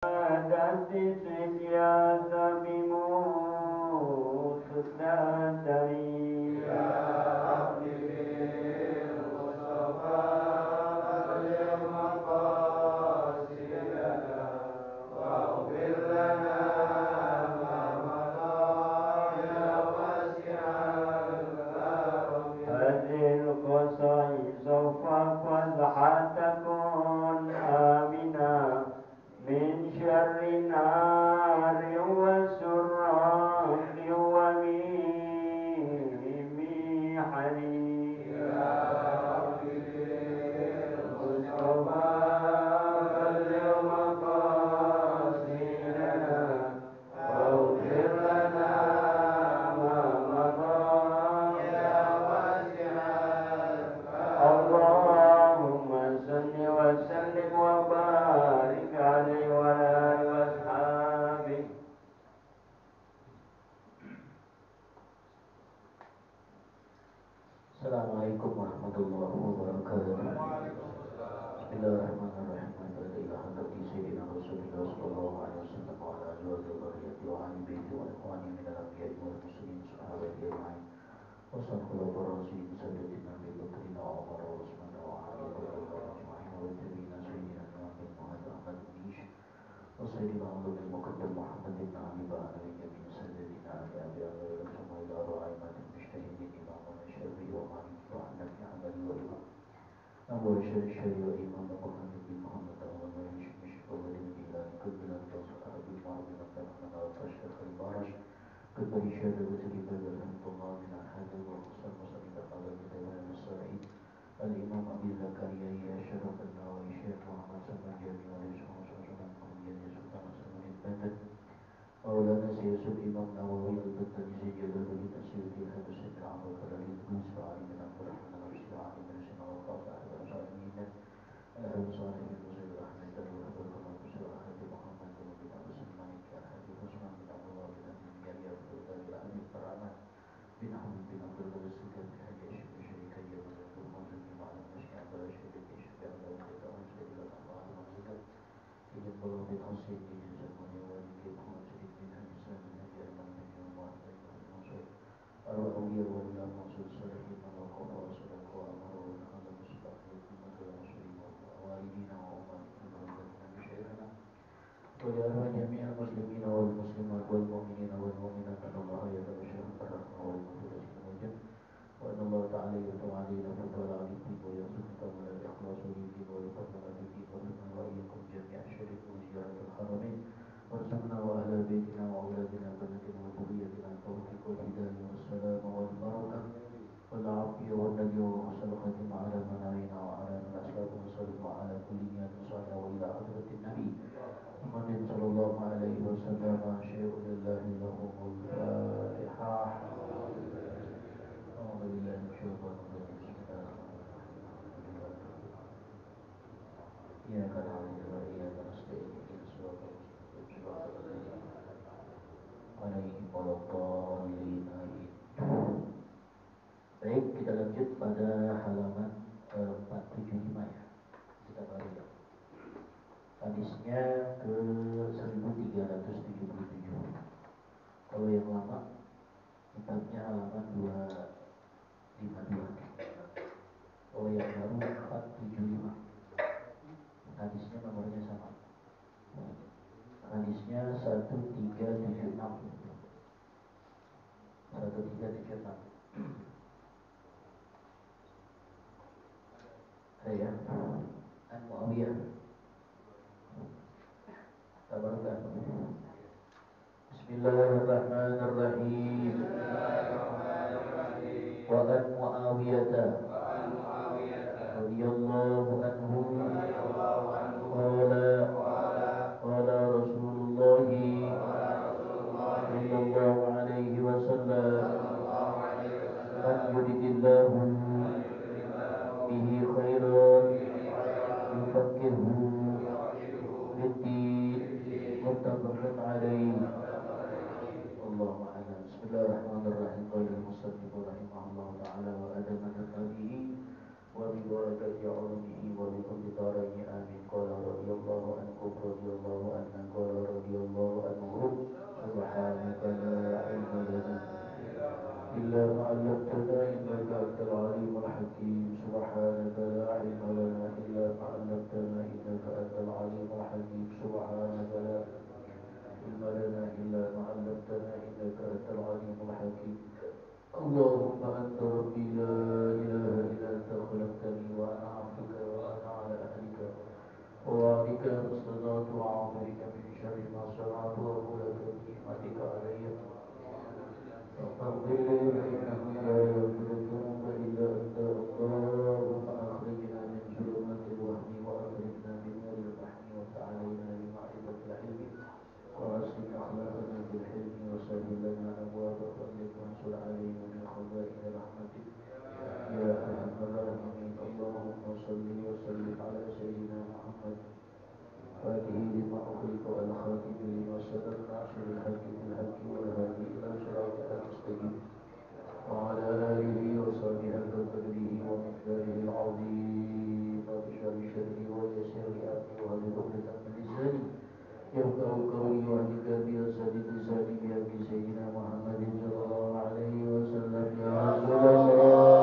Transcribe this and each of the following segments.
دست سیاست بموت داری يا ربي بالمصطفى بلغ مقاصدنا واغفر لنا ما مضى يا واسع الكرم هذه القصائص فاحفظها تكن آمنا من شر نار وسراب وميم حريق يا ربي بالمصطفى بلغ مقاصدنا واغفر لنا ما مضى يا واسع الكرم اللهم صل وسلم وبارك عليه وعلى آله وأصحابه. Assalamualaikum warahmatullahi wabarakatuh. Waalaikumsalam. Bismillahirrahmanirrahim. Wa ila hadrati sayyidina Rasulillah sallallahu alaihi wasallam wa ala alihi wa dhurriyyati wa ahli baiti wa ikhwani minal anbiya'i wal mursalin sahabati ajma'in. Wa san khulafur rasyidin sadatina Abi Bakrin wa Umar wa Utsman wa Ali radhiyallahu ajma'in wa tabi'ina sayyidina Imam bin Muhammad Ahmad bin Ish wa sayyidina Ulum al-Muqaddam Muhammad bin Ali ba'ana wa jami'in sadatina Ali Abi Abdullah summa ila ra'imatin mujtahidin imamuna Syafi'i wa Maliki wa Hanafi Hanbali wa imam Abu Hashim Syari wa Imam Abu Hanif bin Muhammad Awal wa Hashim Syafawati Mujilani Kulbilan Gausul Arab bin Marab bin Abdul Rahman Al-Tashkir Al-Barash Kulbari Syahda Batri Badar Rahmatullah min Al-Hadid wa Qasar Musanid Al-Hadid Kitabah Al-Salihin Al-Imam Abi Zakaria Ya Syaraf Al-Nawawi Syekh Muhammad Salman Jami wa Yusuf Muhammad Muhammad Sultan Hasanuddin Banten Maulana Sayyid Imam Nawawi Al-Battani Sayyid Jalaluddin Asyuti Al-Hadusi bin Abdul Qadir Al-Qudus wa Ali bin Abdul Rahman Al-Rushdi wa Ali bin Sina wa Khas Ahad Al-Salihin Al-Ahad Salih bin Musayyid Ahmed Al-Wahab Al-Kamal Musayyid Ahad Muhammad bin Abu Salman Al-Ahad Usman bin Abdullah bin Abdul Jari Abdul Qadir Al-Habib Rahman bin Habib bin Abdul Qadir Sultan bin Haji Ashim bin Syarika Jamal Abdul Mazul bin Ma'alim Nashi Abdul Rashid bin Syubi Abdul Qadir Sayyid Al-Ahmad Mazikar Ijin Balam bin Husayn Ijin Salman Yawali Muhammad Siddiq bin Haji Salam bin Haji Aiman bin Muhammad bin Mansur Arwah Awliya wa Ulama Mansur Salihin wa Waqafa wa Sadaqa wa Amara wa Nahada Musbah wa Kumat wa Muslim wa Walidina wa Umatina wa Umatina Masyairana wa li arwah jami'al muslimina wal muslimat wal mu'minina wal mu'minat Allah yatabashahum barrahma wal maghfirati wal jannah wa anna Allah ta'ala yurfa'u alayna fadala alikum wa yarzuqna kamala al-ikhlas wa yudin wa yuqaddana bidin wa fitna wa iyyakum jami'a syarif wa ziyaratul haramain warzuqna wa ahla baitina wa auladina banatina wa dhurriyyatina taufiq wal hidayah was salam wal barakah wal afiyah wal najwa wa husnul khatimah ala manarina wa ala al-aslab wa sallim wa ala kulli niyatin salih wa ila hadratin nabi Muhammadin sallallahu alaihi wasallam syai'un lillahi lahumul fatihah. أعوذ بالله من الشيطان الرجيم بسم الله الرحمن الرحيم الحمد لله رب العالمين إياك نعبد وإياك نستعين اهدنا الصراط المستقيم صراط الذين أنعمت عليهم ولا الضالين آمين. Baik, kita lanjut pada halaman 475 ya. Kita baru ya. Hadisnya ke 1377. Kalau yang lama kitabnya halaman 252. Kalau yang baru 475. Hadisnya nomornya sama. Hadisnya 1376. 1376. Saya An Muawiyah. Tabaraka. Bismillahirrahmanirrahim. Wa an Muawiyah radhiyallahu anhu qala Rasulullah sallallahu alaihi wasallam man yuridillahu bihi khairan يفقه قولي وأهلك بأسد لساني بحق سيدنا محمد صلى الله عليه وسلم يا رسول الله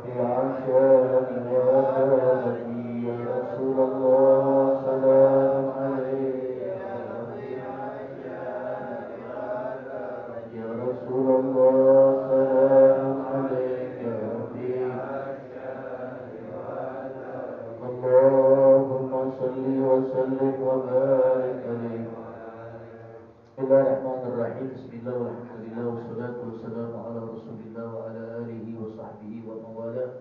بعشاني وأكرمتي يا رسول الله سلام عليك يا رسول الله سلام عليك يا ربي اللهم صل وسلم وبارك عليه بسم الله الرحمن الرحيم بسم الله والحمد لله والصلاة والسلام على رسول الله وعلى آله وصحبه ومن والاه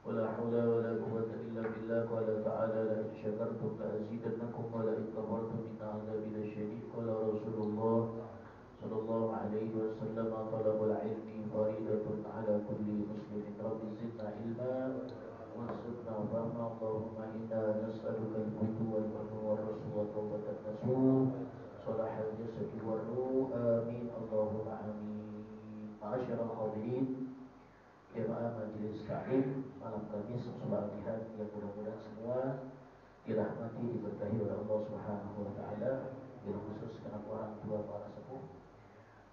ولا حول ولا قوة إلا بالله قال تعالى لئن شكرتم لأزيدنكم ولئن كفرتم إن عذابي لشديد قال رسول الله صلى الله عليه وسلم طلب العلم فريضة على كل مسلم رب زدنا علما وارزقنا فهما اللهم إنا نسألك الهدى والبر والرشد والتوبة النصوح صلاح الجسد والروح آمين اللهم آمين. معاشر الحاضرين jemaah majelis taklim malam Kamis sholat Jumat yang mudah-mudahan semua dirahmati diberkahi oleh Allah Subhanahu wa taala, bila khusus segenap orang tua para sepuh,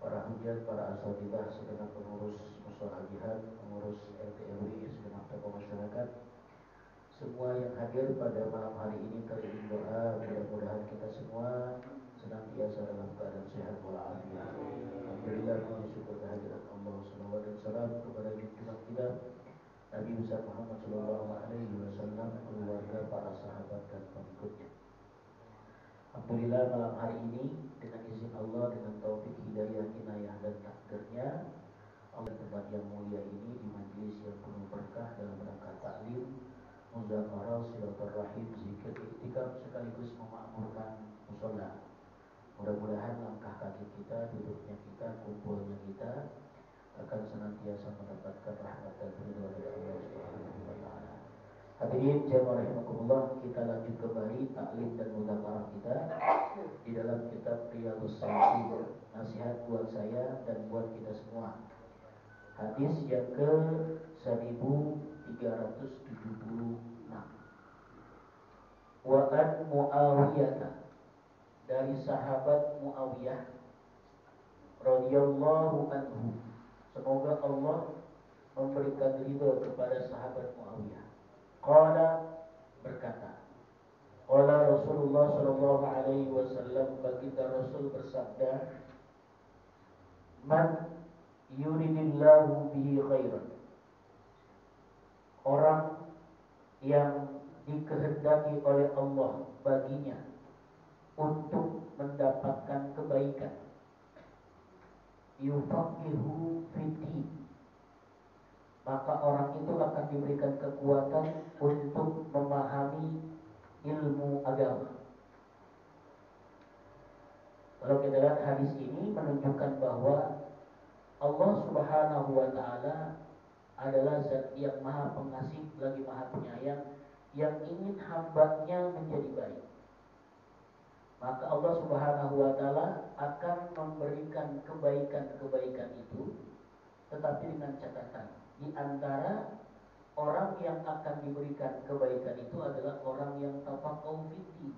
para hujat, para asatidzah, segenap pengurus mushola jihad, pengurus RT RW, segenap tokoh masyarakat, semua yang hadir pada malam hari ini teriring doa mudah-mudahan kita semua senantiasa dalam keadaan sehat walafiat. Alhamdulillah, puji syukur kehadirat Allah. Salawat dan salam kepada junjungan kita Nabi besar Muhammad sallallahu alaihi wasallam, keluarga, para sahabat dan pengikutnya. Alhamdulillah, malam hari ini dengan izin Allah, dengan taufik hidayah, inayah dan takdirnya, Allah tempat yang mulia ini di majelis yang penuh berkah dalam rangka taklim, muzakarah, silaturahim, zikir, iktikaf sekaligus memakmurkan mushola. Mudah-mudahan langkah kaki kita, duduknya kita, kumpulnya kita akan senantiasa mendapatkan rahmat dan ridha dari Allah Subhanahu wa taala. Hadirin jamaah rahimakumullah, kita lanjut kembali taklim dan muzakarah kita di dalam kitab Riyadhus Shalihin, nasihat buat saya dan buat kita semua. Hadis yang ke 1376. Wa an Muawiyah, dari sahabat Muawiyah radhiyallahu anhu, semoga Allah memberikan ridha kepada sahabat Muawiyah. Qala, berkata, qala Rasulullah sallallahu alaihi wasallam, baginda Rasul bersabda, man yuridillahu bihi khairan, orang yang dikehendaki oleh Allah baginya untuk mendapatkan kebaikan, yufaqihu fiddin, maka orang itu akan diberikan kekuatan untuk memahami ilmu agama. Kalau kita lihat hadis ini menunjukkan bahwa Allah Subhanahu wa taala adalah zat yang maha pengasih lagi maha penyayang, yang ingin hambanya menjadi baik. Maka Allah Subhanahu wa taala akan memberikan kebaikan-kebaikan itu, tetapi dengan catatan, di antara orang yang akan diberikan kebaikan itu adalah orang yang tafaqahu fiddin,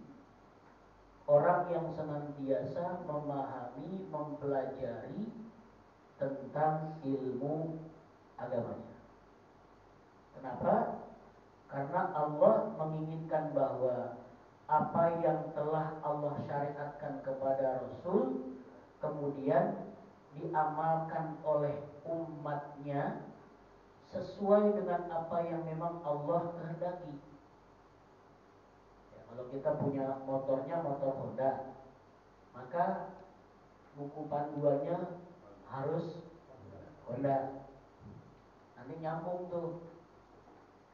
orang yang senantiasa memahami, mempelajari tentang ilmu agamanya. Kenapa? Karena Allah menginginkan bahwa apa yang telah Allah syariatkan kepada Rasul kemudian diamalkan oleh umatnya sesuai dengan apa yang memang Allah kehendaki. Ya, kalau kita punya motornya motor Honda, maka buku panduannya harus Honda. Nanti nyambung tuh.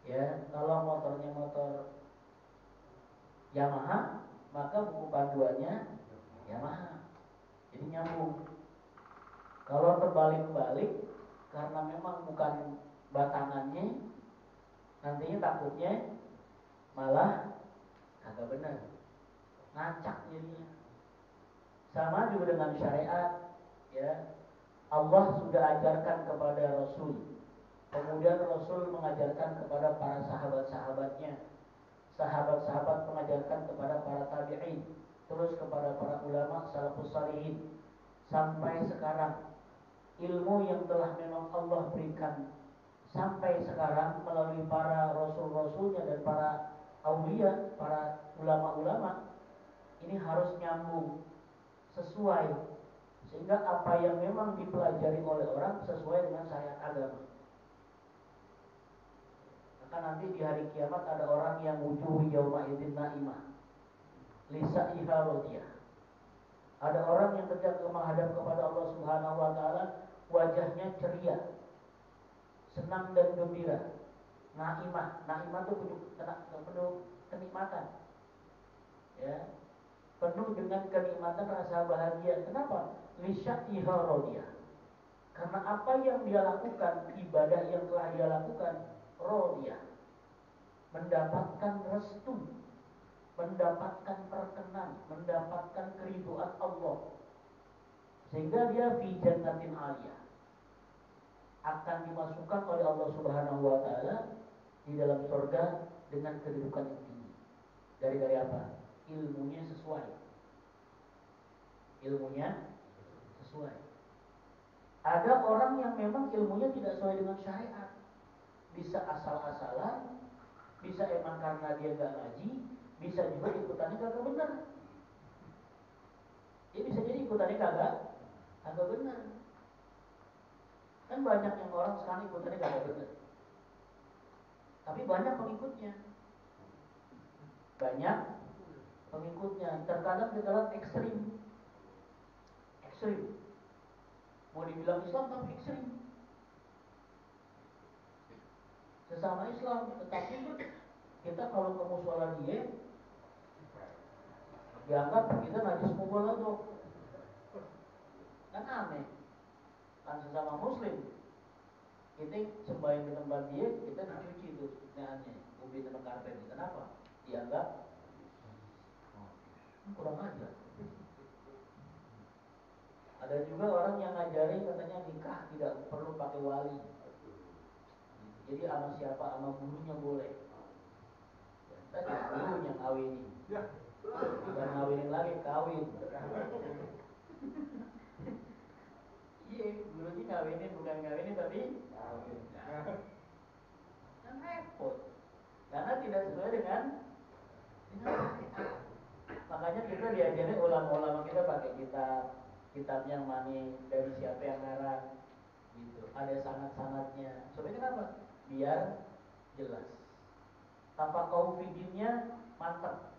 Ya, kalau motornya motor Yamaha, maka buku panduannya Yamaha. Jadi nyambung. Kalau terbalik-balik, karena memang bukan batangannya, nantinya takutnya malah kagak benar, ngacak jadinya. Sama juga dengan syariat, ya. Allah sudah ajarkan kepada Rasul, kemudian Rasul mengajarkan kepada para sahabat-sahabatnya, sahabat-sahabat mengajarkan kepada para tabi'in, terus kepada para ulama salafus salihin, sampai sekarang ilmu yang telah memang Allah berikan sampai sekarang melalui para rasul-rasulnya dan para aulia, para ulama-ulama, ini harus nyambung, sesuai, sehingga apa yang memang dipelajari oleh orang sesuai dengan syariat agama. Maka nanti di hari kiamat ada orang yang wujuh yauma idzin naimah lisa'iha radiyah. Ada orang yang ketika menghadap kepada Allah Subhanahu wa taala wajahnya ceria, senang dan gembira. Naimah, naimah itu penuh kenikmatan. Ya. Penuh dengan kenikmatan, rasa bahagia. Kenapa? Lisa'iha radiyah. Karena apa yang dia lakukan, ibadah yang telah dia lakukan, radiyah, mendapatkan restu, mendapatkan perkenan, mendapatkan keridhaan Allah, sehingga dia fi jannatin aliyah, akan dimasukkan oleh Allah Subhanahu wa taala di dalam surga dengan kedudukan yang tinggi. Dari apa? Ilmunya sesuai. Ilmunya sesuai. Ada orang yang memang ilmunya tidak sesuai dengan syariat, bisa asal-asalan, bisa emang karena dia gak ngaji, bisa juga ikutannya kagak benar. Dia bisa jadi ikutannya kagak benar. Kan banyak yang orang sekarang ikutannya kagak benar, tapi banyak pengikutnya. Banyak pengikutnya. Terkadang kita lihat ekstrim. Mau dibilang Islam tapi ekstrim. Sesama Islam, tetapi kita kalau ke musola dia dianggap kita najis mughaladhah. Kan aneh. Kan sesama muslim, kita sembahyang di tempat dia, kita dicuci itu neannya, ubi sama karpet. Kenapa? Dianggap kurang ajar. Ada juga orang yang ngajari katanya nikah tidak perlu pakai wali. Jadi sama siapa, sama gurunya boleh. Tadi gurunya ngawinin, bukan ngawinin lagi, kawin. Iya, gurunya ngawinin, bukan ngawinin tapi kawin. Kan repot, karena tidak sesuai dengan syariat. Makanya kita diajari ulama-ulama kita pakai kitab yang mana, dari siapa yang ngarang, gitu. Ada sanad-sanadnya. Supaya kenapa? Biar jelas. Tafaqahu fi dinnya mantap.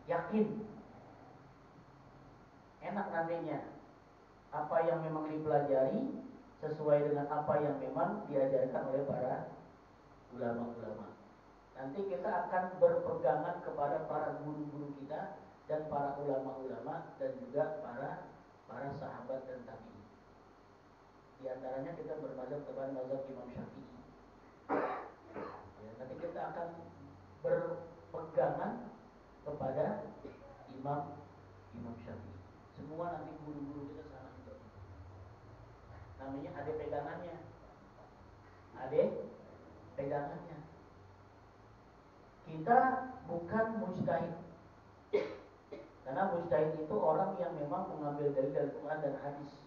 Yakin. Enak nantinya. Apa yang memang dipelajari sesuai dengan apa yang memang diajarkan oleh para ulama-ulama. Nanti kita akan berpegangan kepada para guru-guru kita dan para ulama-ulama dan juga para sahabat dan tabi'in. Di antaranya kita bermazhab kepada mazhab Imam Syafi'i. Ya, nanti kita akan berpegangan kepada Imam Syafi'i. Semua nanti guru-guru kita sama juga. Namanya ada pegangannya. Ada pegangannya. Kita bukan mujtahid. Karena mujtahid itu orang yang memang mengambil dari Quran dan hadis.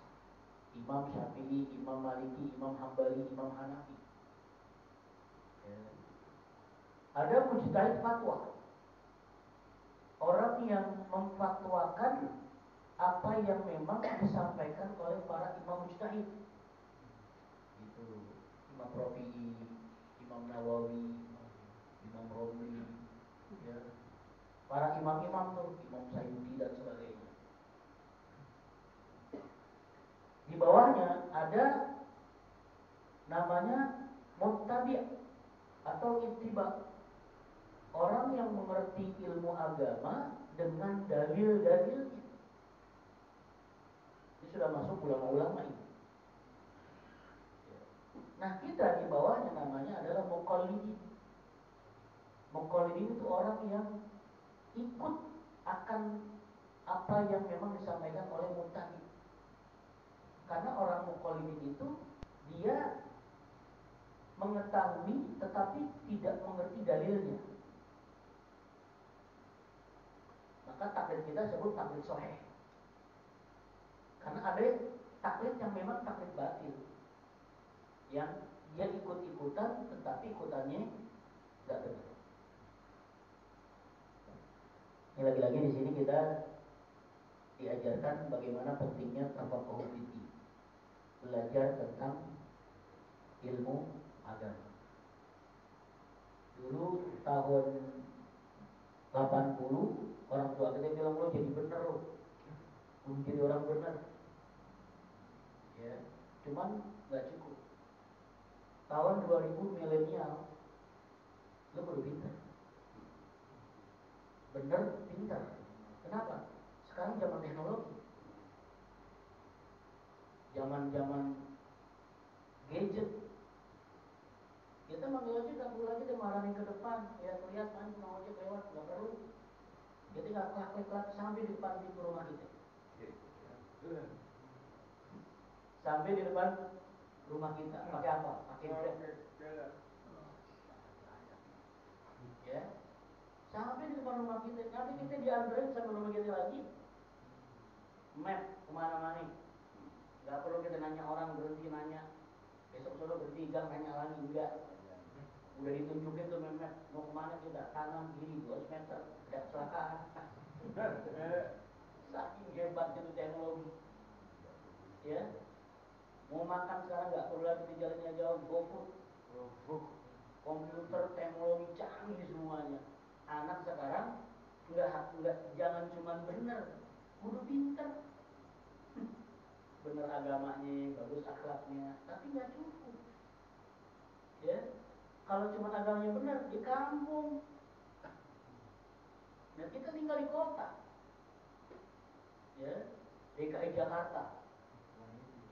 Imam Syafi'i, Imam Maliki, Imam Hambali, Imam Hanafi. Ya. Ada mujtahid fatwa. Orang yang memfatwakan apa yang memang disampaikan oleh para imam mujtahid. Itu Imam Rafi'i, Imam Nawawi, Imam Romli, ya. Para imam-imam tuh, Imam Sayyidi dan sebagainya. Di bawahnya ada namanya muttabi' atau ittiba. Orang yang mengerti ilmu agama dengan dalil-dalilnya. Ini sudah masuk ulama-ulama ini. Nah, kita di bawahnya namanya adalah muqallidin. Muqallidin itu orang yang ikut akan apa yang memang disampaikan oleh muttabi. Karena orang muqallidin itu dia mengetahui tetapi tidak mengerti dalilnya. Maka taklid kita sebut taklid sahih. Karena ada taklid yang memang taklid batil, yang dia ikut-ikutan tetapi ikutannya tidak benar. Ini lagi-lagi di sini kita diajarkan bagaimana pentingnya tafaqquh fiddin, belajar tentang ilmu agama. Dulu tahun 80 orang tua kita bilang lo jadi bener lo, jadi orang bener. Ya, cuman nggak cukup. Tahun 2000 milenial, lo baru pintar. Bener, pintar. Kenapa? Sekarang zaman teknologi, zaman gadget. Kita manggil ojek nggak perlu lagi dimarahin ke depan, lihat main tukang ojek lewat, nggak perlu. Dia tinggal klak sampai di depan pintu rumah kita. Sampai di depan rumah kita. Pakai apa? Pakai Grab. Ya. Sampai di depan rumah kita. Nanti kita diantarin sampai rumah kita lagi. Map kemana-mana. Gak perlu kita nanya orang, berhenti nanya. Besok berhenti gang nanya lagi, enggak. Udah ditunjukin tuh map, mau kemana kita, kanan kiri 200 meter, tidak kecelakaan. Saking hebat itu teknologi. Ya, mau makan sekarang nggak perlu lagi di jalannya jauh, GoFood. Komputer, teknologi canggih semuanya. Anak sekarang nggak jangan cuma bener, kudu pinter. Bener agamanya, bagus akhlaknya, tapi nggak cukup. Ya, kalau cuma agamanya benar di kampung. Nah, kita tinggal di kota. Ya, DKI Jakarta.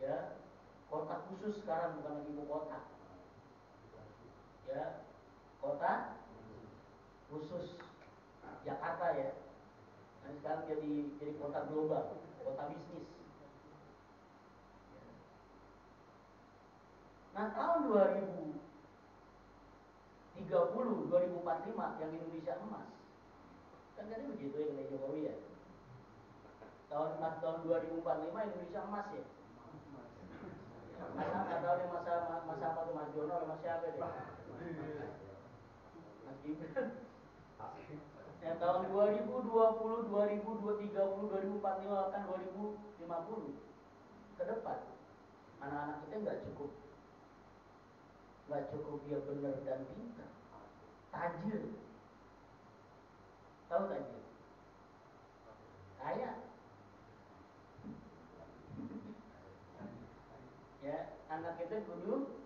Ya, kota khusus sekarang bukan lagi ibu kota. Ya, kota khusus Jakarta ya. Nah, sekarang jadi kota global, kota bisnis. Nah, tahun 2030, 2045 yang Indonesia emas. Kan tadi begitu ya kata Jokowi ya. Tahun 2045 Indonesia emas ya. Masa nggak tahu deh masa apa tuh, Mas Jono atau Mas siapa deh? Mas Gibran. Ya, tahun 2020, 2030, 2045 bahkan 2050 ke depan anak-anak kita nggak cukup dia benar dan pintar, tajir. Tahu tajir? Kaya. Ya, anak kita kudu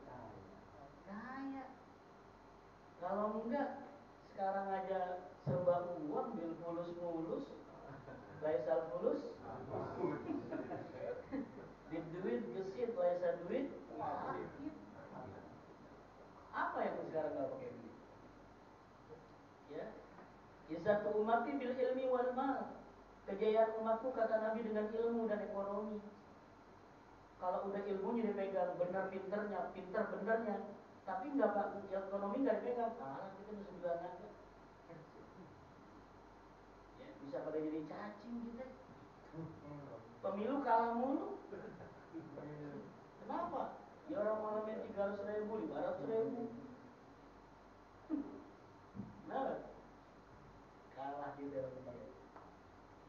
kaya. Kalau enggak, sekarang aja serba uang, bil mulus, laisal fulus, di duit gesit, laisal duit, sakit. Apa yang sekarang nggak pakai duit? Ya, izzatu ummati bil ilmi wal mal. Kejayaan umatku kata Nabi dengan ilmu dan ekonomi. Kalau udah ilmunya dipegang, benar pinternya, pintar benernya, tapi nggak ekonomi nggak dipegang, kita bisa bilang aja. Ya, bisa pada jadi cacing kita. Pemilu kalah mulu. Kenapa? Ya orang ngalamin 300.000, 500.000. Nah, kalah kita sama dia.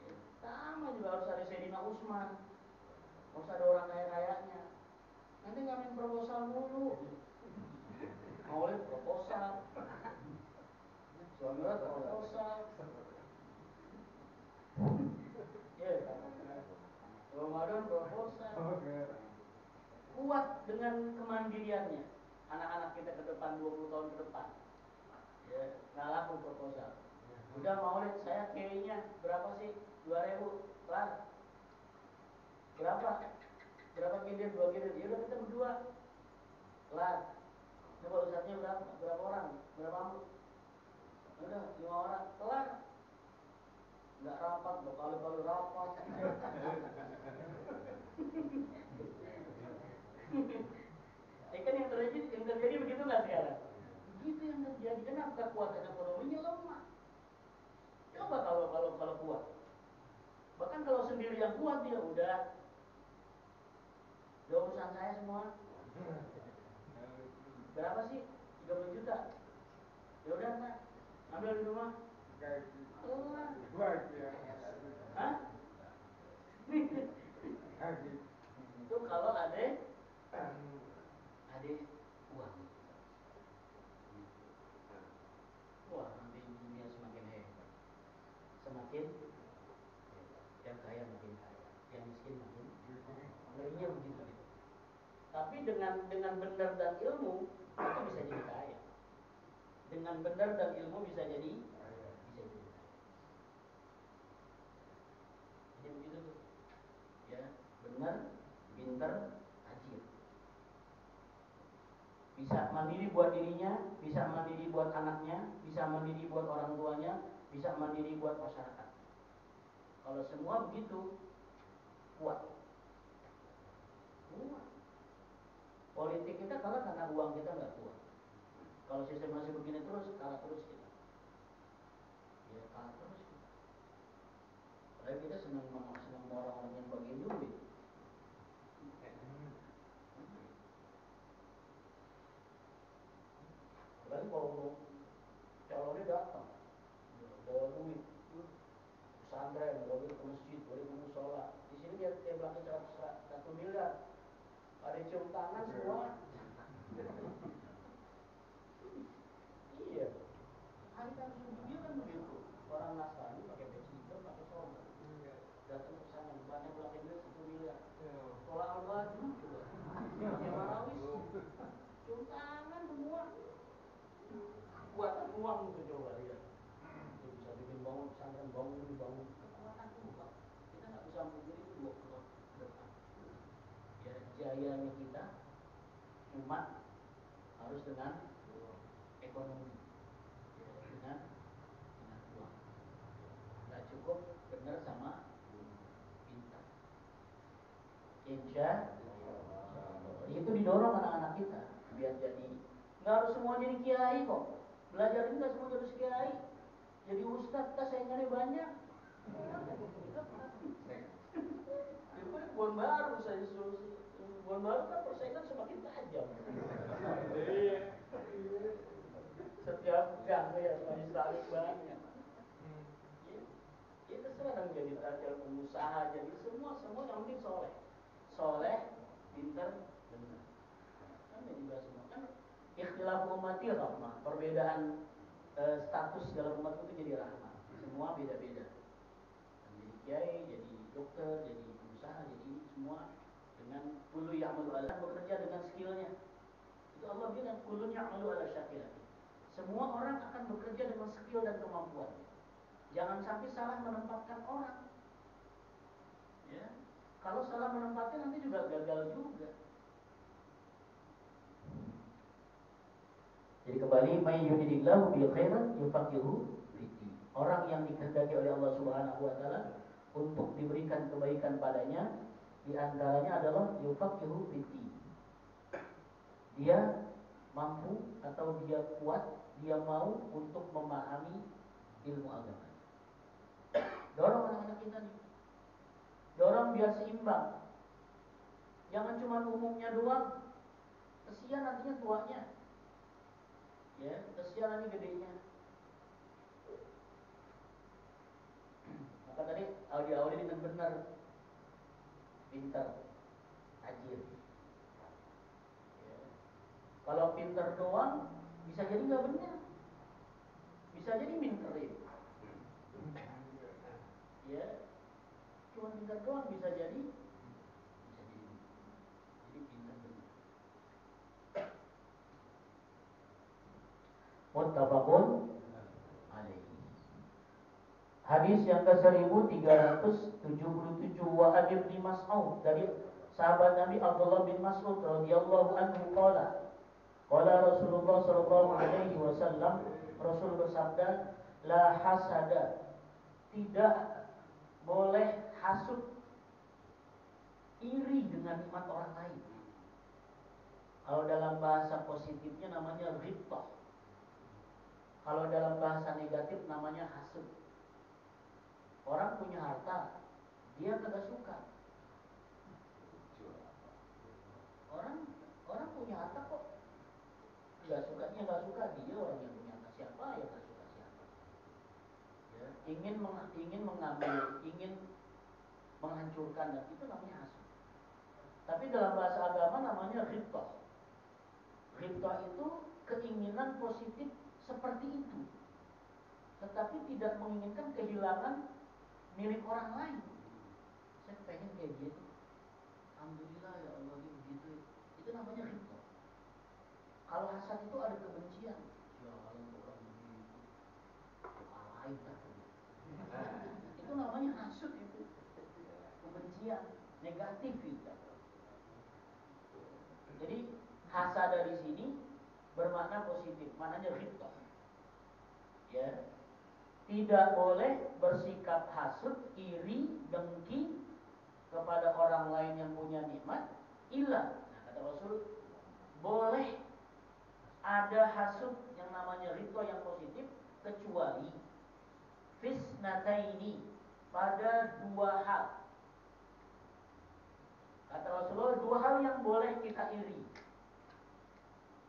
Ya, sama juga harus ada Sayyidina Utsman. Harus ada orang kaya-kayanya. Nanti ngamen proposal mulu. Maulid proposal. Suami proposal. Ya. Ramadan proposal. Kuat dengan kemandiriannya. Anak-anak kita ke depan 20 tahun ke depan. Ya, nggak laku proposal. Udah maulid saya kayaknya berapa sih? 2.000 kelar. Berapa giliran? 2 giliran. Ya udah kita berdua kelar. Coba ustadznya berapa orang? Berapa amplop? Udah 5 orang kelar. Nggak rapat, berkali-kali rapat. Kan yang terjadi begitu nggak yang terjadi? Kenapa kekuatan ekonominya lemah? Coba kalau kuat. Bahkan kalau sendiri yang kuat dia udah urusan saya semua. Berapa sih? 30 juta. Ya udah Pak, ambil di rumah. Hah? Itu kalau ada uang. Wah, nanti dunia semakin hebat. Semakin yang kaya makin kaya, yang miskin makin ngerinya begitu. Tapi dengan benar dan ilmu itu bisa jadi kaya. Dengan benar dan ilmu bisa jadi kaya. Jadi begitu tuh. Ya, benar, pintar, tajir. Bisa mandiri buat dirinya, bisa mandiri buat anaknya, bisa mandiri buat orang tuanya, bisa mandiri buat masyarakat. Kalau semua begitu, kuat. Politik kita kalah karena uang kita nggak kuat. Kalau sistem masih begini terus, kalah terus kita. Ya kalah terus kita. Padahal kita senang orang-orang yang bagiin duit. Apalagi kalau calonnya datang, bawa duit, pesantren, bawa duit ke masjid, bawa duit ke musola. Di sini dia belakang 1 miliar. Ada cium tangan semua. Iya. Hari kan dia kan begitu. Orang Nasrani pakai peci hitam, pakai sorban. Datang ke sana, banyak belakang duit 1 miliar. Kalau Al-Badu juga, pakai marawis, cium tangan semua. Kuatan uang itu coba lihat. Itu bisa bikin bangun pesantren, bangun. Kekuatan uang. Kita nggak bisa mungkin itu 20 tahun ke depan. Ya jayanya kita cuma harus dengan ekonomi, ya, dengan uang. Nggak cukup benar sama pintar. Insya itu didorong anak-anak kita biar jadi. Nggak harus semua jadi kiai kok. Belajar ini nggak semua harus kiai. Jadi ustadz, kita saingannya banyak. Daripada Kebon Baru saya suruh. Kebon Baru kan persaingan semakin tajam. Setiap gang ya majelis banyak. Ya terserah dong jadi tajam pengusaha, jadi semua yang penting soleh, pintar, benar. Kan juga semua kan ikhtilaf ummati rahmah. Perbedaan status dalam umat itu jadi rahmah. Semua beda-beda. Jadi kiai, jadi dokter, jadi pengusaha, jadi ini semua dengan kullu ya'malu ala, bekerja dengan skillnya. Itu Allah bilang kullu ya'malu ala syakilati. Semua orang akan bekerja dengan skill dan kemampuan. Jangan sampai salah menempatkan orang. Ya. Kalau salah menempatkan nanti juga gagal juga. Jadi kembali may yuridillahu bil khairan yufaqihu fiddin. Orang yang dikehendaki oleh Allah Subhanahu wa taala untuk diberikan kebaikan padanya, di antaranya adalah yufaqihu fiddin. Dia mampu atau dia kuat, dia mau untuk memahami ilmu agama. Dorong anak-anak kita nih. Dorong biar seimbang. Jangan cuma umumnya doang. Kesian nantinya tuanya. Ya, kesian nanti gedenya. Maka tadi Audi dengan benar, pintar, tajir. Ya. Kalau pintar doang bisa jadi nggak benar, bisa jadi minterin. Ya, cuma pintar doang bisa jadi pintar benar. Muttafaqun alaihi. Hadis yang ke-1377 wa Abi bin Mas'ud, dari sahabat Nabi Abdullah bin Mas'ud radhiyallahu anhu qala Rasulullah sallallahu alaihi wasallam, Rasul bersabda, la hasada, tidak boleh hasud, iri dengan nikmat orang lain. Kalau dalam bahasa positifnya namanya ghibtah. Kalau dalam bahasa negatif namanya hasud. Orang punya harta, dia kagak suka. Orang orang punya harta kok nggak suka dia, orang yang punya harta siapa yang nggak suka siapa. Ya, ingin mengambil, ingin menghancurkan, dan itu namanya hasud. Tapi dalam bahasa agama namanya ghibtah. Ghibtah itu keinginan positif seperti itu, tetapi tidak menginginkan kehilangan milik orang lain. Saya pengen kayak gitu. Alhamdulillah ya Allah dia begitu. Itu namanya ghibtah. Kalau hasad itu ada kebencian. Ya kalau orang begitu, lain tak. Itu namanya hasud itu. Kebencian negatif itu. Jadi hasad dari sini bermakna positif, maknanya ghibtah. Ya. Tidak boleh bersikap hasud, iri, dengki kepada orang lain yang punya nikmat. Illa, nah, kata Rasul, boleh ada hasud yang namanya ghibtah yang positif kecuali fisnataini, pada dua hal. Kata Rasulullah, dua hal yang boleh kita iri.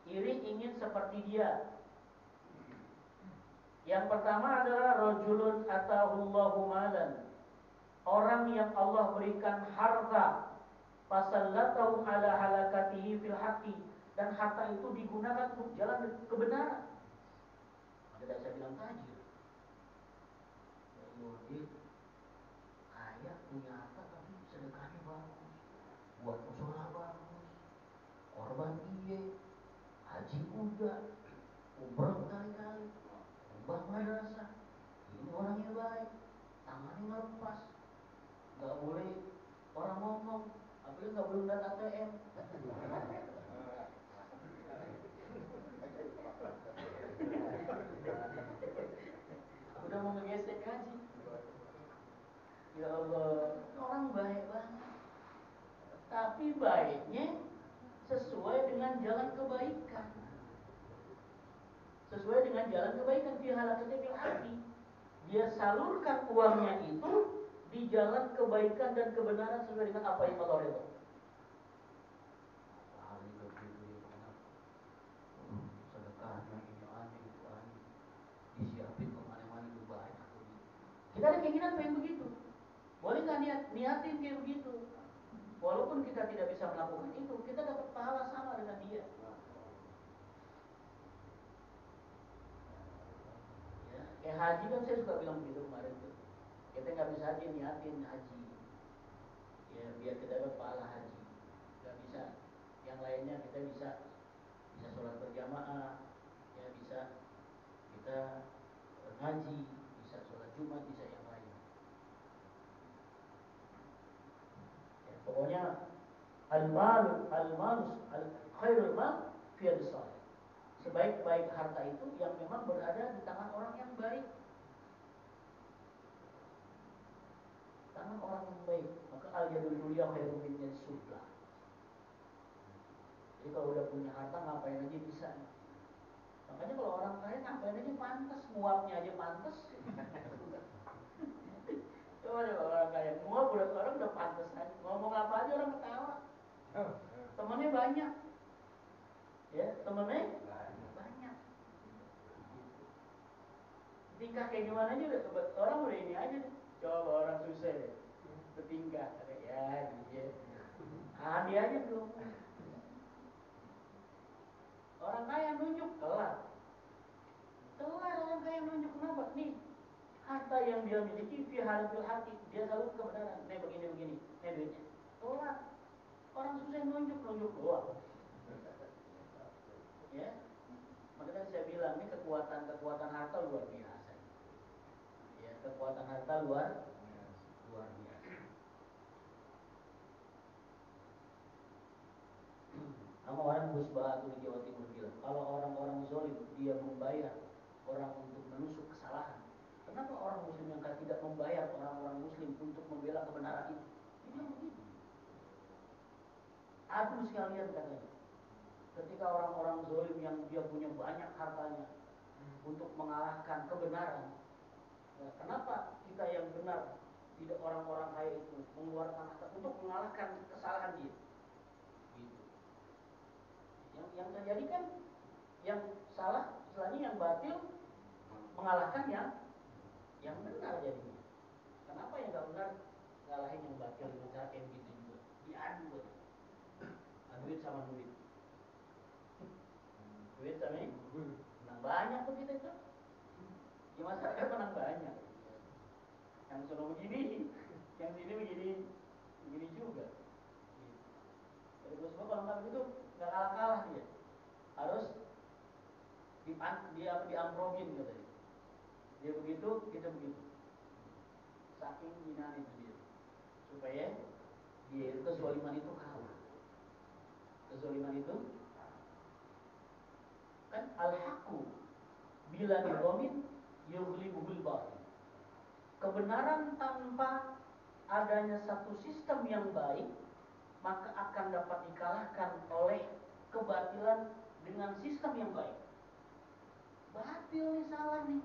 Iri ingin seperti dia. Yang pertama adalah rajulun atahullahu malan, orang yang Allah berikan harta, fasallatahu ala halakatihi fil haqqi, dan harta itu digunakan untuk jalan kebenaran. Maka saya bilang tajir. Dia kaya, punya harta, tapi sedekahnya bagus, buat musola bagus, korban iye, haji udah, umrah berkali-kali, ubah madrasah. Ini orangnya baik, tangannya nggak lepas, nggak boleh orang ngomong, apalagi nggak boleh lihat ATM. Udah mau ngegesek haji. Ya Allah, orang baik banget. Tapi baiknya sesuai dengan jalan kebaikan. Sesuai dengan jalan kebaikan, fi halakati fil haqqi. Dia salurkan uangnya itu di jalan kebaikan dan kebenaran sesuai dengan apa yang Allah ridho. Sedekahnya ini aneh, itu aneh, disiapin kemana-mana itu baik. Kita ada keinginan pengen begitu. Boleh nggak niatin kayak begitu? Walaupun kita tidak bisa melakukan itu, kita dapat pahala sama dengan dia. Ya, kayak haji kan saya suka bilang begitu kemarin tuh. Kita nggak bisa aja niatin haji, ya biar kita dapat pahala haji. Nggak bisa. Yang lainnya kita bisa sholat berjamaah, ya bisa kita ngaji, bisa sholat Jumat, bisa yang lain. Ya, pokoknya khairul mal fi yadis salih. Sebaik-baik harta itu yang memang berada di tangan orang yang baik. Tangan orang yang baik. Maka al-yadul ulya khairun min yadis sufla. Jadi kalau udah punya harta ngapain aja bisa. Makanya kalau orang kaya ngapain aja pantas, nguapnya aja pantas. Coba deh orang kaya nguap, orang udah pantas aja. Ngomong apa aja orang ketawa. Temennya banyak. Ya, temennya banyak. Tingkah kayak gimana aja udah, orang udah ini aja deh. Coba orang susah deh bertingkah, ya gitu ya. Dia aja belum. Orang kaya nunjuk telat orang kaya nunjuk. Kenapa? Nih harta yang dia miliki fi halil hati, dia selalu kebenaran. Nih begini nih duitnya. Telat. Orang susah nunjuk doang. Ya, makanya saya bilang ini kekuatan harta luar biasa. Ya, kekuatan harta luar biasa. Sama orang Gus Batu di Jawa Timur bilang, kalau orang-orang zalim dia membayar orang untuk menusuk kesalahan, kenapa orang Muslim yang tidak membayar orang-orang Muslim untuk membela kebenaran itu? Dia bilang begitu. Aduh sekalian katanya. Ketika orang-orang zalim yang dia punya banyak hartanya, untuk mengalahkan kebenaran. Nah, kenapa kita yang benar, tidak orang-orang kaya itu mengeluarkan harta untuk mengalahkan kesalahan dia? Gitu. Yang terjadi kan yang salah, istilahnya yang batil mengalahkan yang benar jadinya. Kenapa yang nggak benar ngalahin yang batil dengan cara kayak gitu juga? Diadu, duit sama duit. Duit sama ini menang banyak tuh kita itu. Di masyarakat menang banyak. Yang sono begini, yang sini begini juga. Jadi Gus kalau nggak begitu nggak kalah dia. Harus diamprokin katanya. Dia begitu, kita begitu. Saking jinan itu dia. Supaya dia kezaliman itu kalah. Kezaliman itu kan al-haqqu bila didomin yughlibul batil. Kebenaran tanpa adanya satu sistem yang baik maka akan dapat dikalahkan oleh kebatilan dengan sistem yang baik. Batil nih, salah nih,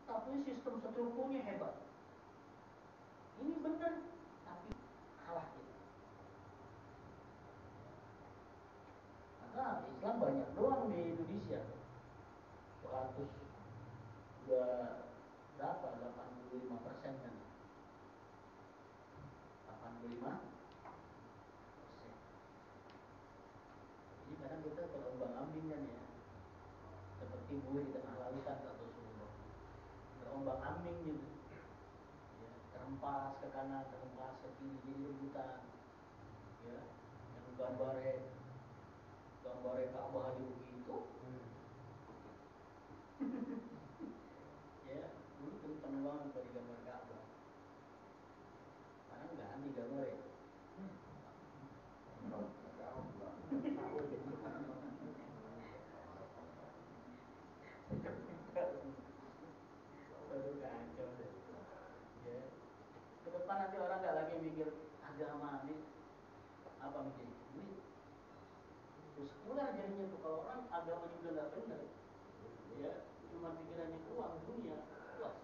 tapi sistem strukturnya hebat. Ini benar, tapi kalah kita. Maka Islam banyak doang di Indonesia. 100 udah berapa? 85% kan? 85%. Jadi kadang kita terombang-ambing kan ya, seperti buih di tengah lautan kata Rasulullah. Terombang-ambing gitu, ya, terhempas ke kanan, terhempas ke kiri, jadi rebutan. Ya, yang gambarnya Ka'bah aja begitu. Ya, dulu kenceng banget pada gambar Ka'bah. Sekarang ganti gambarnya. Baru kacau deh. Ya. Ke depan nanti orang nggak lagi mikir agama ini apa mikir duit. Terus keluar jadinya tuh kalau orang agamanya udah nggak benar, ya cuma pikirannya uang dunia, wah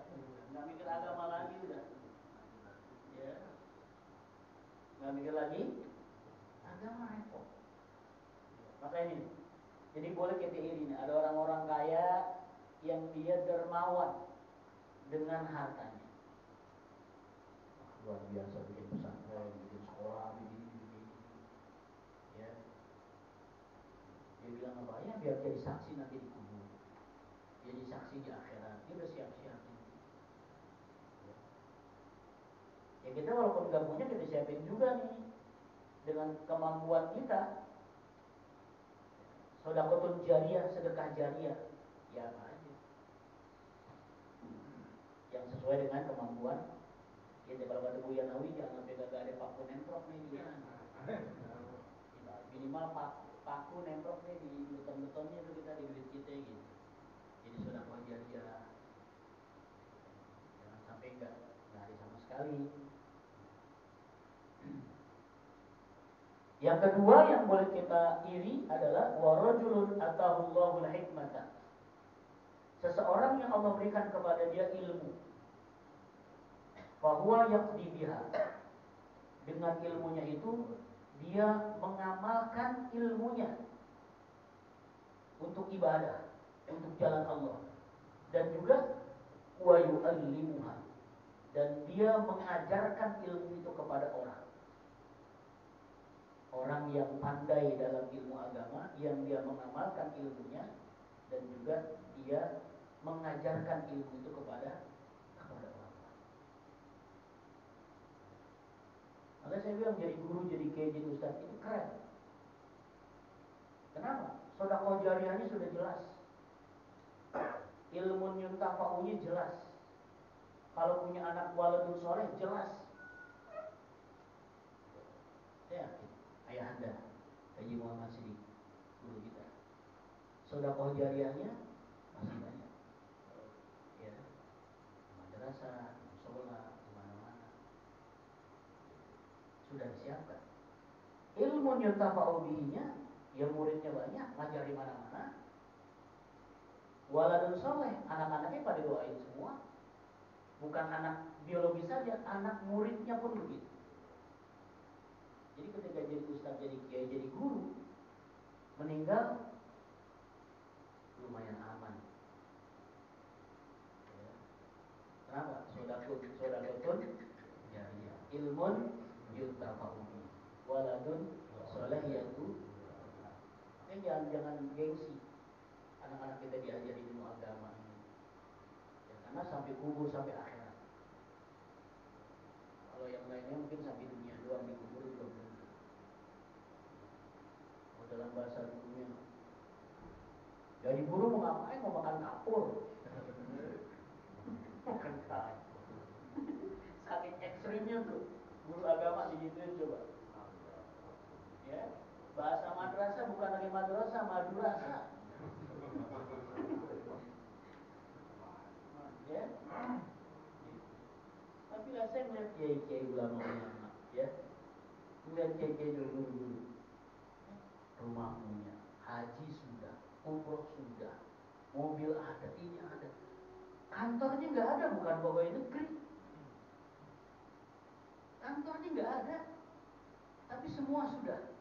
nggak mikir agama lagi udah, ya nggak mikir lagi agama repot. Maka ini, jadi boleh kita iri nih, ada orang-orang kaya yang dia dermawan dengan hartanya. Luar biasa, bikin pesantren, bikin sekolah, bikin ya. Dia bilang apa ya, biar jadi saksi nanti di kubur, jadi saksi di akhirat. Dia udah siap-siap. Ya kita walaupun nggak punya, kita siapin juga nih dengan kemampuan kita. Sedekah jariah, sedekah jariah, ya apa aja yang sesuai dengan kemampuan kita. Kalau kata Buya Nawawi, jangan sampai gak ada paku nemprok nih di sana. Minimal paku nemprok nih di beton-betonnya itu kita, di duit kita gitu. Jadi sedekah jariah, jangan sampai nggak ada sama sekali. Yang kedua yang boleh kita iri adalah warajulun atahullahul hikmata. Seseorang yang Allah berikan kepada dia ilmu. Fahuwa yaqdi biha. Dengan ilmunya itu dia mengamalkan ilmunya untuk ibadah, untuk jalan Allah. Dan juga wa yu'allimuha. Dan dia mengajarkan ilmu itu kepada orang. Orang yang pandai dalam ilmu agama, yang dia mengamalkan ilmunya dan juga dia mengajarkan ilmu itu kepada orang. Maka saya bilang jadi guru, jadi kiai, jadi ustaz itu keren. Kenapa? Sedekah jariahnya sudah jelas, ilmu yuntafa'unya jelas. Kalau punya anak waladun soleh jelas. Ya, ayah anda Haji Muhammad Siddiq, guru kita, sedekah jariahnya masih banyak. Ya, madrasah, musola, di mana-mana sudah disiapkan. Ilmu yuntafa'u bihinya, ya muridnya banyak, ngajar di mana-mana. Waladun soleh, anak-anaknya pada doain semua. Bukan anak biologis saja, anak muridnya pun begitu. Jadi ketika jadi ustadz, jadi kiai, jadi guru, meninggal lumayan aman. Ya. Kenapa? Sodakotun jariyah, ilmun yuntafa'ubi, waladun soleh yaitu. Makanya jangan gengsi anak-anak kita diajari ilmu agama ini. Ya, karena sampai kubur, sampai akhirat. Kalau yang lainnya mungkin sampai dunia doang, di kubur belum tentu. Oh, dalam bahasa dunia, jadi guru mau ngapain? Mau makan kapur. Makan kapur. Saking ekstrimnya tuh guru agama digituin coba. Ya, bahasa madrasah bukan lagi madrasah, madrasah. Ya. Tapi lah saya melihat kiai-kiai ulama-ulama, ya, melihat kiai-kiai dulu, rumah punya, haji sudah, umroh sudah, mobil ada, ini ada, kantornya nggak ada, bukan pegawai negeri, kantornya nggak ada, tapi semua sudah.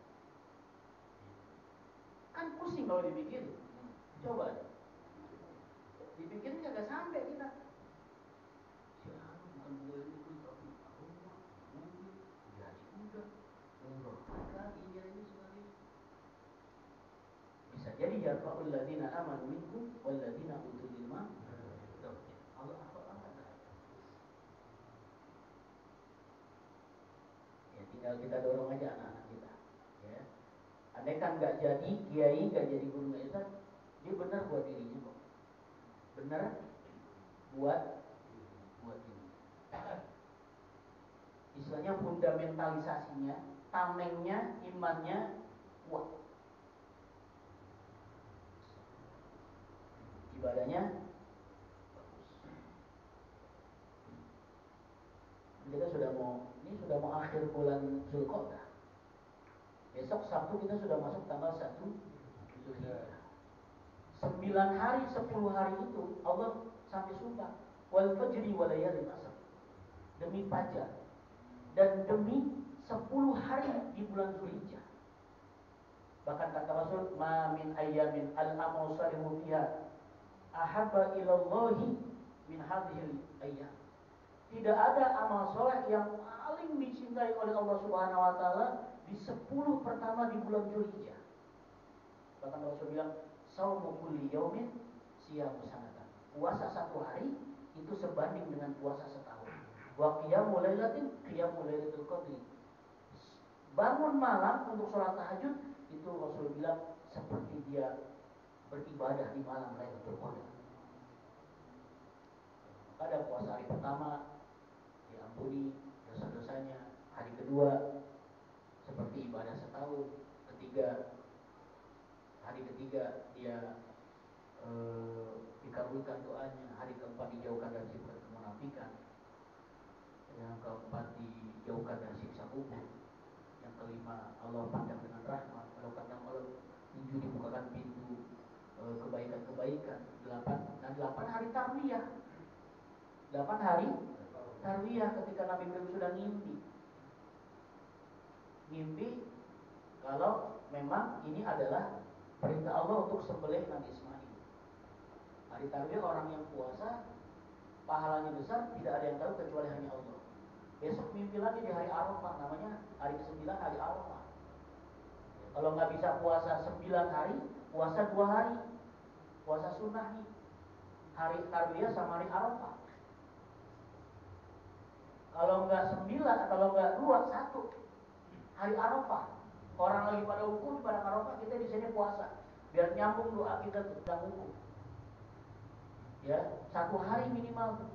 Kan pusing kalau dipikirin. Coba deh, dipikirin nggak sampai kita. Siapa bukan pegawai negeri tapi rumah, mobil, gaji udah, umroh ada, ini sekali. Bisa jadi yarfa'ul ladzina amanu minkum wal ladzina utul ilma darajat. Allah angkat derajat. Ya tinggal kita dorong aja anak-anak kita. Ya. Andai kan nggak jadi kiai, nggak jadi guru, nggak ustaz, dia benar buat dirinya kok. Benar buat dirinya. Istilahnya fundamentalisasinya, tamengnya, imannya kuat. Ibadahnya bagus. Kita sudah mau akhir bulan Zulqa'dah. Besok Sabtu kita sudah masuk tanggal 1 Zulhijjah. 9 hari, 10 hari itu Allah sampai sumpah, wal fajri wa layalin ashr. Demi fajar dan demi 10 hari di bulan Zulhijjah. Bahkan kata Rasul, ma min ayyamin al-amal salihu fiha ahabba ilallahi min hadhil ayyam. Tidak ada amal soleh yang paling dicintai oleh Allah Subhanahu wa taala di 10 pertama di bulan Zulhijjah. Bahkan Rasul bilang, saumu kulli yaumin siyamu sanatan. Puasa satu hari itu sebanding dengan puasa setahun. Wa qiyamul lailatin qiyamul lailatul qadri. Bangun malam untuk sholat tahajud itu Rasul bilang seperti dia beribadah di malam Lailatul Qadar. Ada puasa hari pertama diampuni dosa-dosanya, hari kedua seperti ibadah setahun, hari ketiga dia dikabulkan doanya, hari keempat dijauhkan dari sifat kemunafikan, yang keempat dijauhkan dari siksa kubur, yang kelima Allah pandang dengan rahmat, kalau keenam Allah 7 dibukakan pintu kebaikan-kebaikan, 8 hari tarwiyah. 8 hari tarwiyah ketika Nabi Ibrahim sudah ngimpi kalau memang ini adalah perintah Allah untuk sembelih Nabi Ismail. Hari tarwiyah orang yang puasa pahalanya besar, tidak ada yang tahu kecuali hanya Allah. Besok mimpi lagi di hari Arafah, namanya hari ke-9 hari Arafah. Kalau nggak bisa puasa 9 hari, puasa 2 hari, puasa sunnah nih, hari tarwiyah sama hari Arafah. Kalau nggak 9, kalau nggak 2, 1 hari Arafah. Orang lagi pada wukuf pada Arafah, kita di sini puasa, biar nyambung doa kita sedang wukuf. Ya, 1 hari minimal.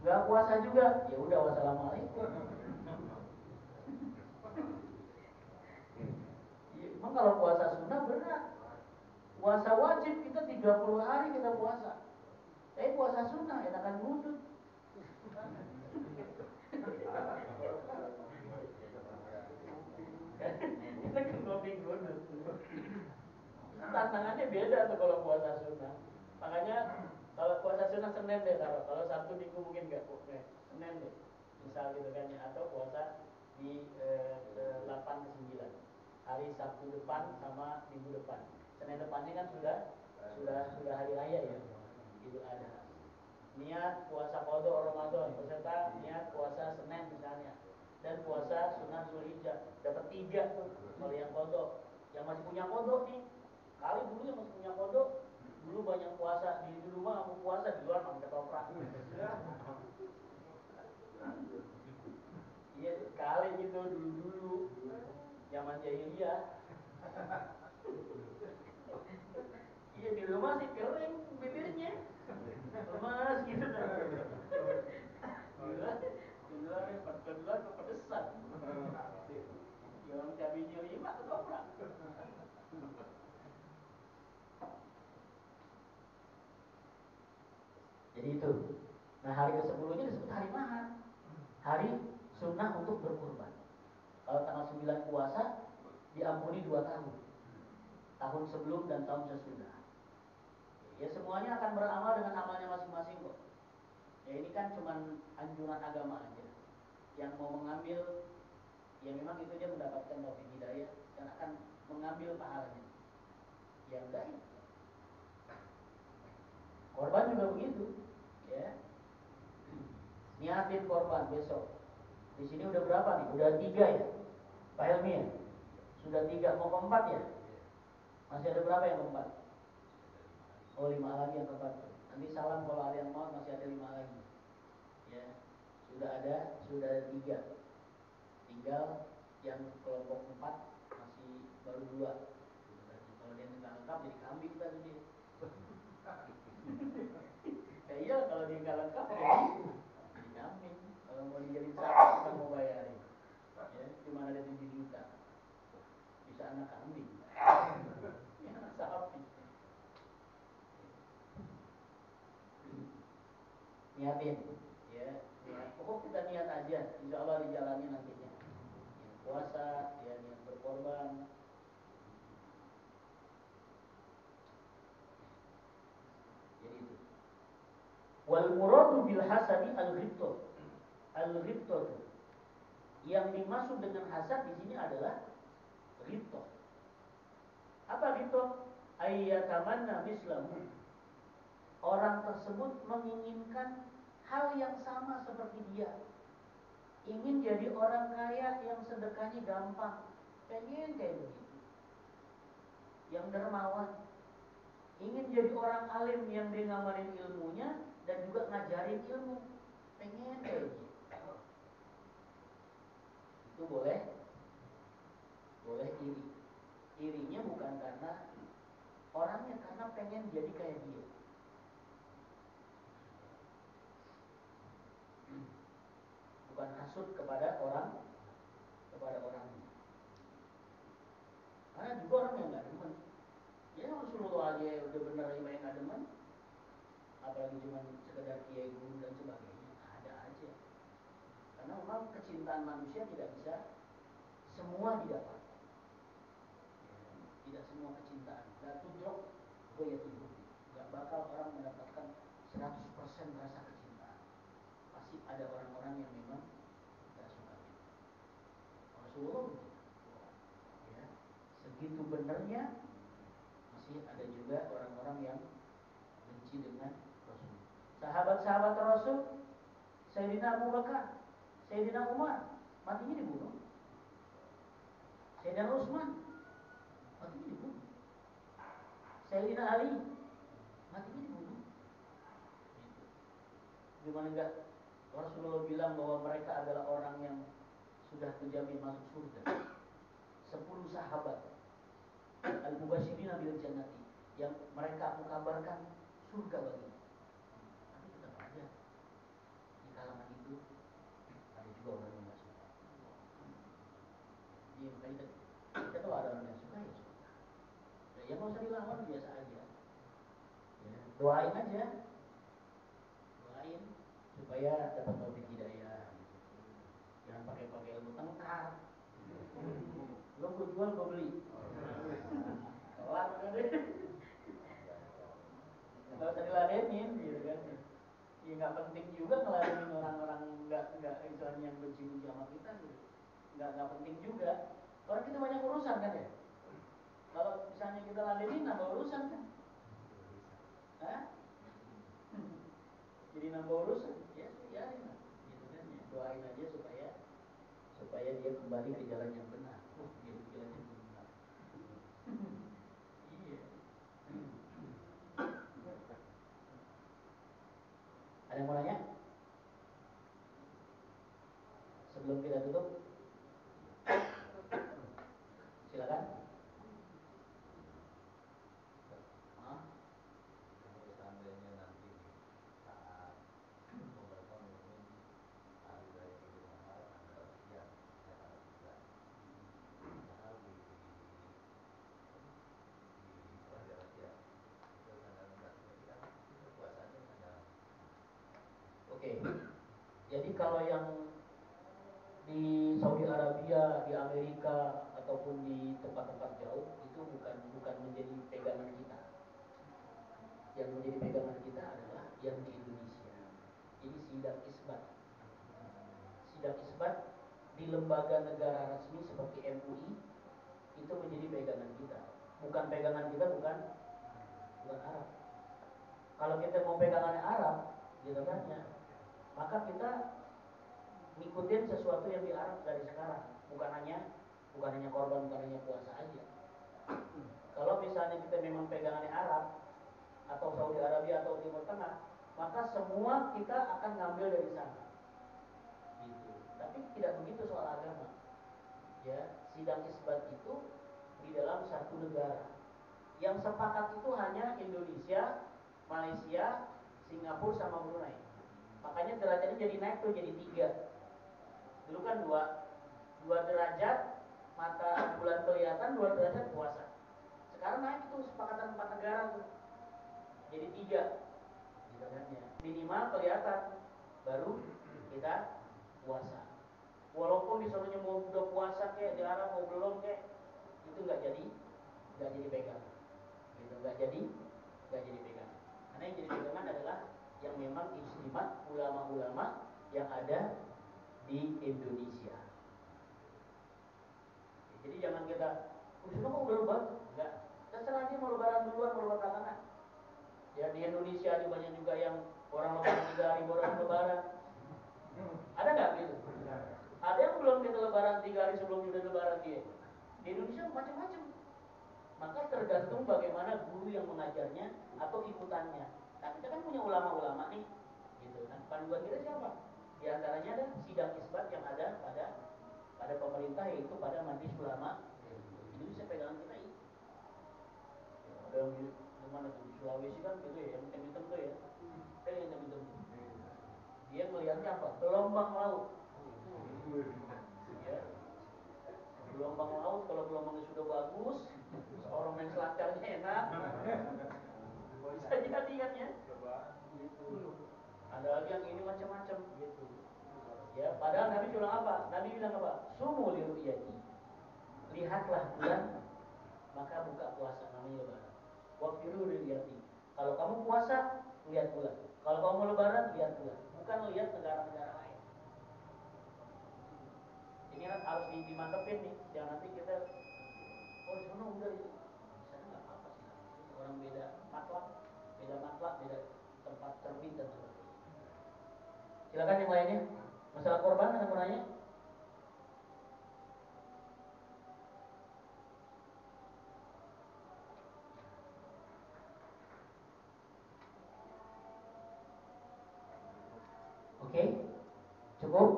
Nggak puasa juga, ya udah wassalamualaikum. Emang kalau puasa sunnah berat. Puasa wajib kita 30 hari kita puasa. Tapi puasa sunnah enakan ngudut. Kita kan ngudut. Tantangannya beda tuh kalau puasa sunnah. Makanya kalau puasa sunnah Senin deh, kalau Sabtu Minggu mungkin nggak Senin deh, misal gitu kan ya, atau puasa di 8 ke 9 hari Sabtu depan sama Minggu depan. Senin depannya kan sudah hari raya ya, Idul Adha. Niat puasa qada Ramadan beserta niat puasa Senin misalnya, dan puasa sunnah Zulhijjah, dapat 3 tuh kalau yang qada. Yang masih punya qada nih, kali dulu yang masih punya qada dulu banyak puasa di rumah, aku puasa di luar makan ketoprak. Iya kali gitu dulu zaman jahiliyah. Iya di rumah sih kering bibirnya, lemas gitu kan. Di luar kepedesan. Ya orang cabenya 5 ketoprak. Jadi itu. Nah hari ke-10-nya disebut hari mahar, hari sunnah untuk berkurban. Kalau tanggal 9 puasa diampuni 2 tahun, tahun sebelum dan tahun sesudah. Ya semuanya akan beramal dengan amalnya masing-masing kok. Ya ini kan cuman anjuran agama aja. Yang mau mengambil, ya memang itu dia mendapatkan taufik hidayah dan akan mengambil pahalanya. Yang enggak ya. Korban juga begitu, ya. Niatin korban besok. Di sini udah berapa nih? Udah 3 ya, Pak Helmi ya? Sudah 3, mau keempat ya? Masih ada berapa yang keempat? Oh 5 lagi yang keempat. Nanti salam kalau ada yang mau, masih ada 5 lagi. Ya, sudah ada 3. Tinggal yang kelompok 4 masih baru 2. Kalau dia nggak lengkap jadi kambing tadi dia. Ya iya kalau dia nggak lengkap jadi kambing. Kalau mau dijadiin sapi kita mau bayarin. Ya, cuma ada 7 juta. Bisa anak kambing. Ya anak sapi. Niatin, ya. Pokok kita niat aja, insya Allah dijalani nantinya. Niat puasa, ya niat berkorban. Jadi itu. Wal muradu bil hasadi al-ghibtah. Al-ghibtah yang dimaksud dengan hasad di sini adalah ghibtah. Apa ghibtah? Ayyatamanna mislahu. Orang tersebut menginginkan hal yang sama seperti dia. Ingin jadi orang kaya yang sedekahnya gampang. Pengen kayak begitu. Yang dermawan. Ingin jadi orang alim yang dia ngamalin ilmunya dan juga ngajarin ilmu. Pengen kayak begitu. Itu boleh iri. Irinya bukan karena orangnya, karena pengen jadi kayak dia. Bukan hasud kepada orangnya. Karena juga orang yang nggak demen. Ya Rasulullah aja udah bener yang nggak demen, apalagi cuma sekedar kiai guru dan sebagainya, ada aja. Karena memang kecintaan manusia tidak bisa semua didapat. Tidak semua kecintaan. La tudrok ghayatul hubbi. Enggak bakal orang mendapatkan 100% rasa kecintaan. Pasti ada orang-orang yang memang enggak suka juga. Rasulullah begitu. Ya, segitu benernya masih ada juga orang-orang yang benci dengan Rasul. Sahabat-sahabat Rasul, Sayyidina Abu Bakar, Sayyidina Umar, matinya dibunuh. Sayyidina Utsman, matinya dibunuh. Sayyidina Ali, matinya dibunuh. Gimana enggak Rasulullah bilang bahwa mereka adalah orang yang sudah menjamin masuk surga. 10 sahabat al-mubasyirin bil jannati yang mereka aku kabarkan surga baginya. Tapi tetap aja di kalangan itu ada juga orang yang nggak suka. Iya makanya kita kalau ada orang yang suka ya suka. Ya nggak usah dilawan, biasa aja. Ya, doain aja, doain supaya dapat taufik hidayah. Jangan pakai ilmu tengkar. Lo gue jual gue beli. Kelar udah deh. nggak usah diladenin gitu kan. Ya nggak penting juga ngeladenin orang-orang nggak istilahnya yang benci-benci sama kita gitu. Nggak penting juga. Orang kita banyak urusan kan ya. Kalau misalnya kita ladenin nambah urusan kan. Hah? Jadi nambah urusan, ya biarin lah, gitu kan ya. Doain aja supaya dia kembali ke jalan yang benar. Dia jalan yang benar. Iya. Ada yang mau nanya? Sebelum kita tutup, silakan. Kalau seandainya nanti saat pemerintah mengumumkan hari raya Idul Adha tanggal sekian, tanggal 9, padahal di Saudi Arabia itu tanggal 6, berarti kan puasanya tanggal. Oke. Jadi kalau yang di Saudi Arabia, di Amerika ataupun di tempat-tempat jauh itu bukan menjadi pegangan kita. Yang menjadi pegangan kita adalah yang di Indonesia. Jadi sidang isbat. Sidang isbat di lembaga negara resmi seperti MUI itu menjadi pegangan kita. Bukan pegangan kita bukan Arab. Kalau kita mau pegangannya Arab, gitu kan ya, maka kita ngikutin sesuatu yang di Arab dari sekarang, bukan hanya korban, bukan hanya puasa aja. Kalau misalnya kita memang pegangannya Arab atau Saudi Arabia atau Timur Tengah, maka semua kita akan ngambil dari sana. Gitu. Tapi tidak begitu soal agama. Ya, sidang isbat itu di dalam satu negara. Yang sepakat itu hanya Indonesia, Malaysia, Singapura sama Brunei. Makanya derajatnya jadi naik tuh jadi 3. Dulu kan 2 derajat mata bulan kelihatan, 2 derajat puasa. Sekarang naik tuh sepakatan 4 negara tuh jadi 3. Gitu kan ya. Minimal kelihatan baru kita puasa. Walaupun disuruhnya mau udah puasa kayak di Arab mau belum kayak itu nggak jadi pegangan. Gitu nggak jadi pegangan. Karena yang jadi pegangan adalah yang memang ijtima ulama-ulama yang ada di Indonesia. Jadi jangan kita udah kok udah lebaran, enggak. Terserah dia mau lebaran duluan mau lebaran belakangan. Ya di Indonesia aja banyak juga yang orang lebaran 3 hari baru lebaran. Ada nggak gitu? Ada yang belum kita lebaran 3 hari sebelum udah lebaran dia. Di Indonesia macam-macam. Maka tergantung bagaimana guru yang mengajarnya atau ikutannya. Nah kita kan punya ulama-ulama nih, gitu. Nah panduan kita siapa? Di antaranya ada sidang isbat yang ada pada pemerintah yaitu pada Majelis Ulama Indonesia. Pegangan kita itu. Ada yang di mana tuh di Sulawesi kan gitu ya, yang hitam-hitam tuh ya. Yang hitam-hitam tuh. Dia melihatnya apa? Gelombang laut. Ya. Gelombang laut, kalau gelombangnya sudah bagus, orang main selancarnya enak. Bisa jadi kan ya? Gitu. Ada lagi yang ini macam-macam gitu. Ya, padahal Nabi bilang apa? Nabi bilang apa? Sumu li ru'yati. Lihatlah bulan, maka buka puasa, namanya lebaran. Waqtiru li ru'yati. Kalau kamu puasa, lihat bulan. Kalau kamu lebaran, lihat bulan. Bukan lihat negara-negara lain. Ini harus dimantepin nih. Jangan nanti kita di sana udah itu. Di sana nggak apa-apa sih. Orang beda matlab, beda tempat terbit dan sebagainya. Silakan yang lainnya. Masalah korban ada mau nanya? Oke, cukup.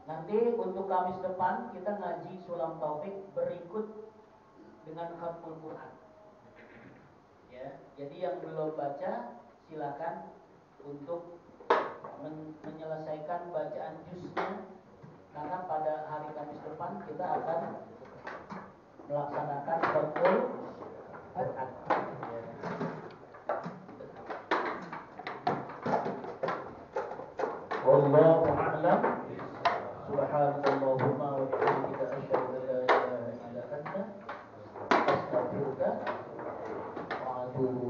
Nanti untuk Kamis depan kita ngaji Sulam Taufik berikut dengan khatmul Quran. Ya, jadi yang belum baca silakan untuk menyelesaikan bacaan juznya, karena pada hari Kamis depan kita akan melaksanakan khatmul Quran. Wallahu a'lam. Subhanakallahumma wa bihamdika asyhadu an la ilaha illa anta astaghfiruka wa atubu